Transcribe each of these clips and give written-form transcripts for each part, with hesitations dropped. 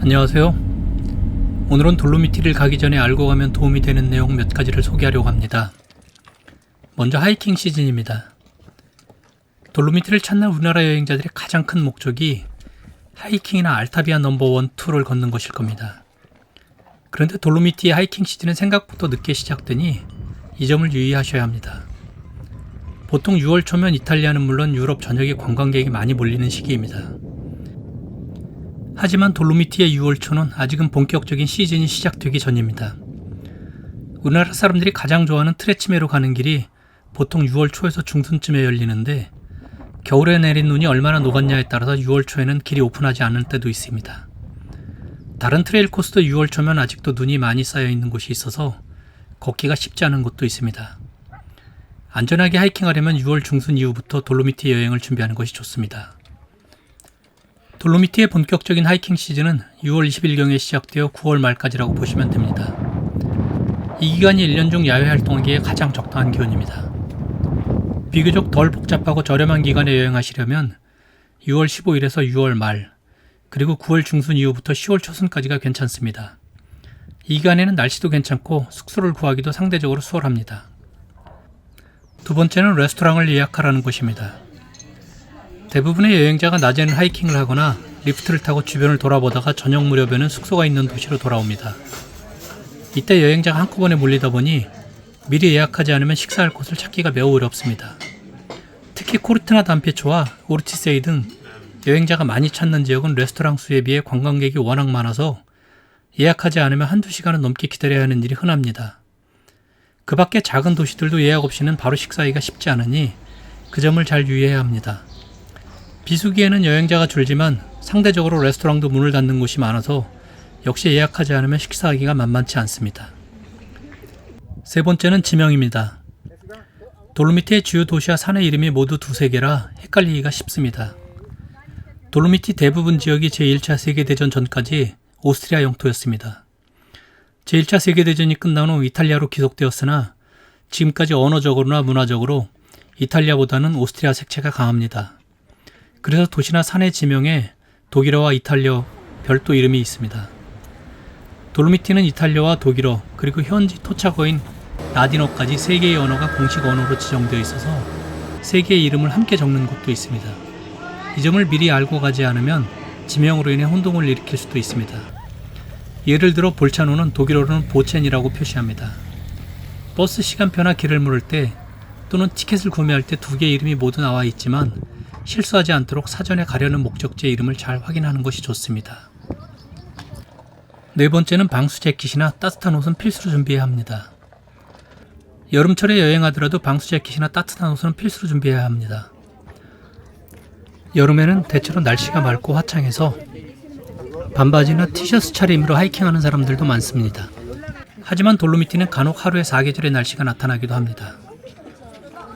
안녕하세요. 오늘은 돌로미티를 가기 전에 알고 가면 도움이 되는 내용 몇 가지를 소개하려고 합니다. 먼저 하이킹 시즌입니다. 돌로미티를 찾는 우리나라 여행자들의 가장 큰 목적이 하이킹이나 알타비아 넘버 1, 2를 걷는 것일 겁니다. 그런데 돌로미티의 하이킹 시즌은 생각보다 늦게 시작되니 이 점을 유의하셔야 합니다. 보통 6월 초면 이탈리아는 물론 유럽 전역에 관광객이 많이 몰리는 시기입니다. 하지만 돌로미티의 6월 초는 아직은 본격적인 시즌이 시작되기 전입니다. 우리나라 사람들이 가장 좋아하는 트레치메로 가는 길이 보통 6월 초에서 중순쯤에 열리는데 겨울에 내린 눈이 얼마나 녹았냐에 따라서 6월 초에는 길이 오픈하지 않을 때도 있습니다. 다른 트레일 코스도 6월 초면 아직도 눈이 많이 쌓여 있는 곳이 있어서 걷기가 쉽지 않은 곳도 있습니다. 안전하게 하이킹하려면 6월 중순 이후부터 돌로미티 여행을 준비하는 것이 좋습니다. 돌로미티의 본격적인 하이킹 시즌은 6월 20일경에 시작되어 9월 말까지라고 보시면 됩니다. 이 기간이 1년 중 야외 활동하기에 가장 적당한 기온입니다. 비교적 덜 복잡하고 저렴한 기간에 여행하시려면 6월 15일에서 6월 말, 그리고 9월 중순 이후부터 10월 초순까지가 괜찮습니다. 이 기간에는 날씨도 괜찮고 숙소를 구하기도 상대적으로 수월합니다. 두 번째는 레스토랑을 예약하라는 곳입니다. 대부분의 여행자가 낮에는 하이킹을 하거나 리프트를 타고 주변을 돌아보다가 저녁 무렵에는 숙소가 있는 도시로 돌아옵니다. 이때 여행자가 한꺼번에 몰리다 보니 미리 예약하지 않으면 식사할 곳을 찾기가 매우 어렵습니다. 특히 코르티나 담페초와 오르티세이 등 여행자가 많이 찾는 지역은 레스토랑 수에 비해 관광객이 워낙 많아서 예약하지 않으면 한두 시간은 넘게 기다려야 하는 일이 흔합니다. 그 밖에 작은 도시들도 예약 없이는 바로 식사하기가 쉽지 않으니 그 점을 잘 유의해야 합니다. 비수기에는 여행자가 줄지만 상대적으로 레스토랑도 문을 닫는 곳이 많아서 역시 예약하지 않으면 식사하기가 만만치 않습니다. 세 번째는 지명입니다. 돌로미티의 주요 도시와 산의 이름이 모두 두세 개라 헷갈리기가 쉽습니다. 돌로미티 대부분 지역이 제1차 세계대전 전까지 오스트리아 영토였습니다. 제1차 세계대전이 끝난 후 이탈리아로 귀속되었으나 지금까지 언어적으로나 문화적으로 이탈리아보다는 오스트리아 색채가 강합니다. 그래서 도시나 산의 지명에 독일어와 이탈리아 별도 이름이 있습니다. 돌로미티는 이탈리아와 독일어 그리고 현지 토착어인 라딘어까지 세 개의 언어가 공식 언어로 지정되어 있어서 세 개의 이름을 함께 적는 곳도 있습니다. 이 점을 미리 알고 가지 않으면 지명으로 인해 혼동을 일으킬 수도 있습니다. 예를 들어 볼차노는 독일어로는 보첸이라고 표시합니다. 버스 시간표나 길을 물을 때 또는 티켓을 구매할 때 두 개의 이름이 모두 나와 있지만 실수하지 않도록 사전에 가려는 목적지의 이름을 잘 확인하는 것이 좋습니다. 네 번째는 방수 재킷이나 따뜻한 옷은 필수로 준비해야 합니다. 여름철에 여행하더라도 방수 재킷이나 따뜻한 옷은 필수로 준비해야 합니다. 여름에는 대체로 날씨가 맑고 화창해서 반바지나 티셔츠 차림으로 하이킹하는 사람들도 많습니다. 하지만 돌로미티는 간혹 하루에 4계절의 날씨가 나타나기도 합니다.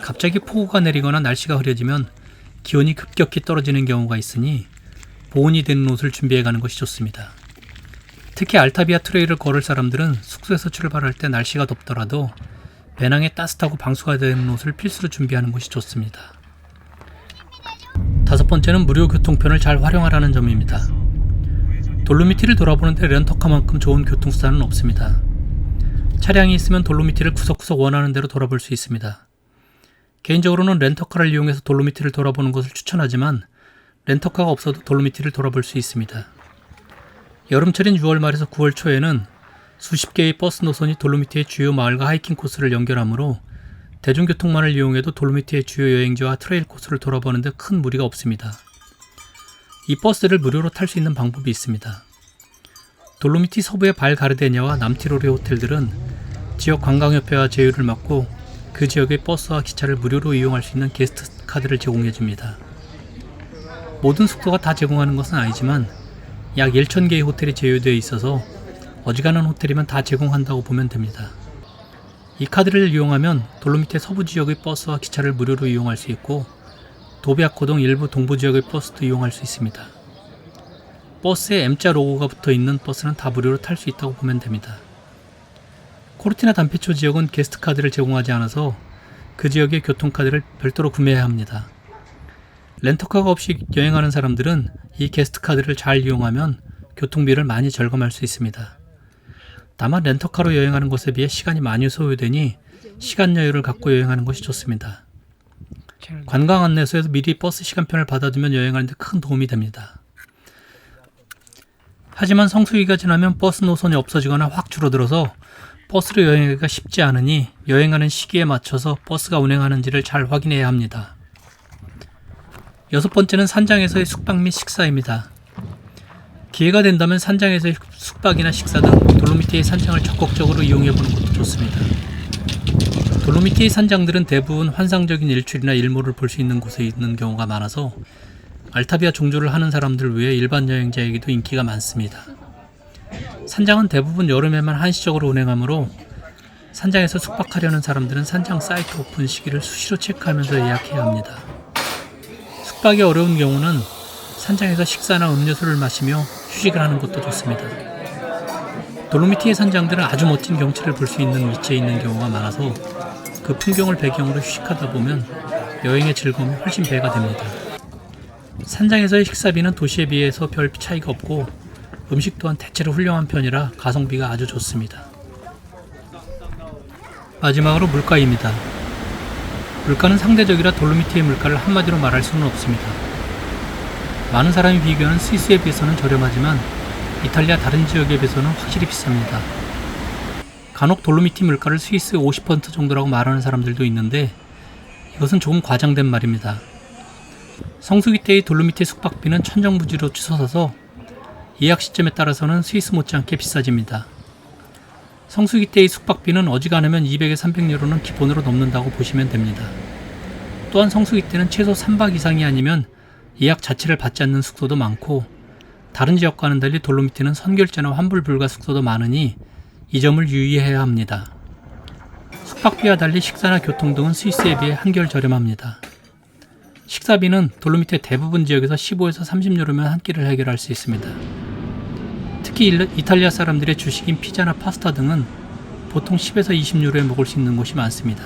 갑자기 폭우가 내리거나 날씨가 흐려지면 기온이 급격히 떨어지는 경우가 있으니 보온이 되는 옷을 준비해 가는 것이 좋습니다. 특히 알타비아 트레일을 걸을 사람들은 숙소에서 출발할 때 날씨가 덥더라도 배낭에 따뜻하고 방수가 되는 옷을 필수로 준비하는 것이 좋습니다. 다섯 번째는 무료 교통편을 잘 활용하라는 점입니다. 돌로미티를 돌아보는데 렌터카만큼 좋은 교통수단은 없습니다. 차량이 있으면 돌로미티를 구석구석 원하는 대로 돌아볼 수 있습니다. 개인적으로는 렌터카를 이용해서 돌로미티를 돌아보는 것을 추천하지만 렌터카가 없어도 돌로미티를 돌아볼 수 있습니다. 여름철인 6월 말에서 9월 초에는 수십 개의 버스 노선이 돌로미티의 주요 마을과 하이킹 코스를 연결하므로 대중교통만을 이용해도 돌로미티의 주요 여행지와 트레일 코스를 돌아보는 데 큰 무리가 없습니다. 이 버스를 무료로 탈 수 있는 방법이 있습니다. 돌로미티 서부의 발가르데냐와 남티로르의 호텔들은 지역 관광협회와 제휴를 맺고 그 지역의 버스와 기차를 무료로 이용할 수 있는 게스트 카드를 제공해줍니다. 모든 숙소가 다 제공하는 것은 아니지만 약 1,000개의 호텔이 제휴되어 있어서 어지간한 호텔이면 다 제공한다고 보면 됩니다. 이 카드를 이용하면 돌로미티 서부 지역의 버스와 기차를 무료로 이용할 수 있고 도비아코 등 일부 동부 지역의 버스도 이용할 수 있습니다. 버스에 M자 로고가 붙어 있는 버스는 다 무료로 탈 수 있다고 보면 됩니다. 코르티나 담페초 지역은 게스트 카드를 제공하지 않아서 그 지역의 교통카드를 별도로 구매해야 합니다. 렌터카가 없이 여행하는 사람들은 이 게스트 카드를 잘 이용하면 교통비를 많이 절감할 수 있습니다. 다만 렌터카로 여행하는 것에 비해 시간이 많이 소요되니 시간 여유를 갖고 여행하는 것이 좋습니다. 관광 안내소에서 미리 버스 시간표를 받아두면 여행하는 데 큰 도움이 됩니다. 하지만 성수기가 지나면 버스 노선이 없어지거나 확 줄어들어서 버스로 여행하기가 쉽지 않으니 여행하는 시기에 맞춰서 버스가 운행하는지를 잘 확인해야 합니다. 6번째는 산장에서의 숙박 및 식사입니다. 기회가 된다면 산장에서의 숙박이나 식사 등 돌로미티의 산장을 적극적으로 이용해보는 것도 좋습니다. 돌로미티의 산장들은 대부분 환상적인 일출이나 일몰을 볼 수 있는 곳에 있는 경우가 많아서 알타비아 종주를 하는 사람들 외에 일반 여행자에게도 인기가 많습니다. 산장은 대부분 여름에만 한시적으로 운행하므로 산장에서 숙박하려는 사람들은 산장 사이트 오픈 시기를 수시로 체크하면서 예약해야 합니다. 숙박이 어려운 경우는 산장에서 식사나 음료수를 마시며 휴식을 하는 것도 좋습니다. 돌로미티의 산장들은 아주 멋진 경치를 볼 수 있는 위치에 있는 경우가 많아서 그 풍경을 배경으로 휴식하다 보면 여행의 즐거움이 훨씬 배가 됩니다. 산장에서의 식사비는 도시에 비해서 별 차이가 없고 음식 또한 대체로 훌륭한 편이라 가성비가 아주 좋습니다. 마지막으로 물가입니다. 물가는 상대적이라 돌로미티의 물가를 한마디로 말할 수는 없습니다. 많은 사람이 비교하는 스위스에 비해서는 저렴하지만 이탈리아 다른 지역에 비해서는 확실히 비쌉니다. 간혹 돌로미티 물가를 스위스 50% 정도라고 말하는 사람들도 있는데 이것은 조금 과장된 말입니다. 성수기 때의 돌로미티 숙박비는 천정부지로 치솟아서 예약 시점에 따라서는 스위스 못지않게 비싸집니다. 성수기 때의 숙박비는 어지간하면 200에서 300유로는 기본으로 넘는다고 보시면 됩니다. 또한 성수기 때는 최소 3박 이상이 아니면 예약 자체를 받지 않는 숙소도 많고 다른 지역과는 달리 돌로미티는 선결제나 환불 불가 숙소도 많으니 이 점을 유의해야 합니다. 숙박비와 달리 식사나 교통 등은 스위스에 비해 한결 저렴합니다. 식사비는 돌로미티의 대부분 지역에서 15에서 30유로면 한 끼를 해결할 수 있습니다. 특히 이탈리아 사람들의 주식인 피자나 파스타 등은 보통 10에서 20유로에 먹을 수 있는 곳이 많습니다.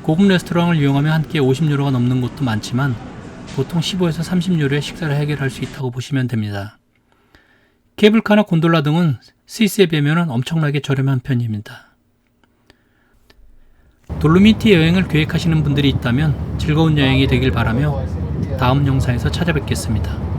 고급 레스토랑을 이용하면 한 끼에 50유로가 넘는 곳도 많지만 보통 15에서 30유로의 식사를 해결할 수 있다고 보시면 됩니다. 케이블카나 곤돌라 등은 스위스에 비하면 엄청나게 저렴한 편입니다. 돌로미티 여행을 계획하시는 분들이 있다면 즐거운 여행이 되길 바라며 다음 영상에서 찾아뵙겠습니다.